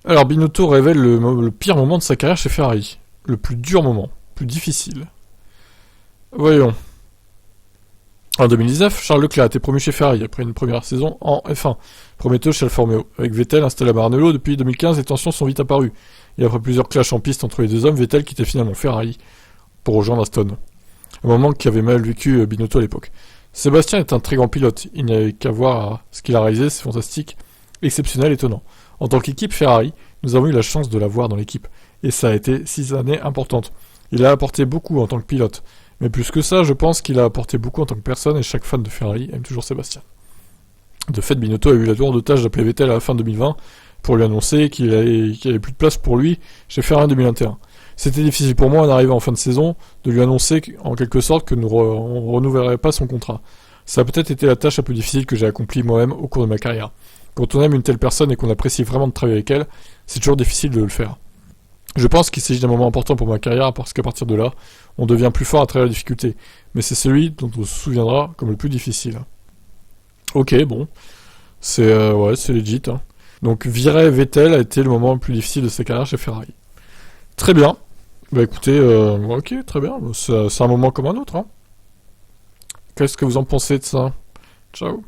Alors Binotto révèle le pire moment de sa carrière chez Ferrari. Le plus dur moment, plus difficile. Voyons. En 2019, Charles Leclerc a été promu chez Ferrari après une première saison en F1, prometteuse chez Alfa Romeo. Avec Vettel installé à Maranello depuis 2015, les tensions sont vite apparues. Et après plusieurs clashs en piste entre les deux hommes, Vettel quittait finalement Ferrari pour rejoindre Aston. Un moment qui avait mal vécu Binotto à l'époque. Sébastien est un très grand pilote, il n'y avait qu'à voir ce qu'il a réalisé, c'est fantastique, exceptionnel, étonnant. En tant qu'équipe Ferrari, nous avons eu la chance de l'avoir dans l'équipe, et ça a été 6 années importantes. Il a apporté beaucoup en tant que pilote, mais plus que ça, je pense qu'il a apporté beaucoup en tant que personne, et chaque fan de Ferrari aime toujours Sébastien. De fait, Binotto a eu la lourde tâche d'appeler Vettel à la fin 2020 pour lui annoncer qu'il avait plus de place pour lui chez Ferrari en 2021. C'était difficile pour moi en arrivant en fin de saison de lui annoncer en quelque sorte que on renouvellerait pas son contrat. Ça a peut-être été la tâche la plus difficile que j'ai accomplie moi-même au cours de ma carrière. Quand on aime une telle personne et qu'on apprécie vraiment de travailler avec elle, c'est toujours difficile de le faire. Je pense qu'il s'agit d'un moment important pour ma carrière parce qu'à partir de là, on devient plus fort à travers la difficulté. Mais c'est celui dont on se souviendra comme le plus difficile. Ok, bon. C'est legit. Hein. Donc virer Vettel a été le moment le plus difficile de sa carrière chez Ferrari. Très bien. Bah écoutez, ok, très bien. C'est un moment comme un autre. Hein. Qu'est-ce que vous en pensez de ça? Ciao.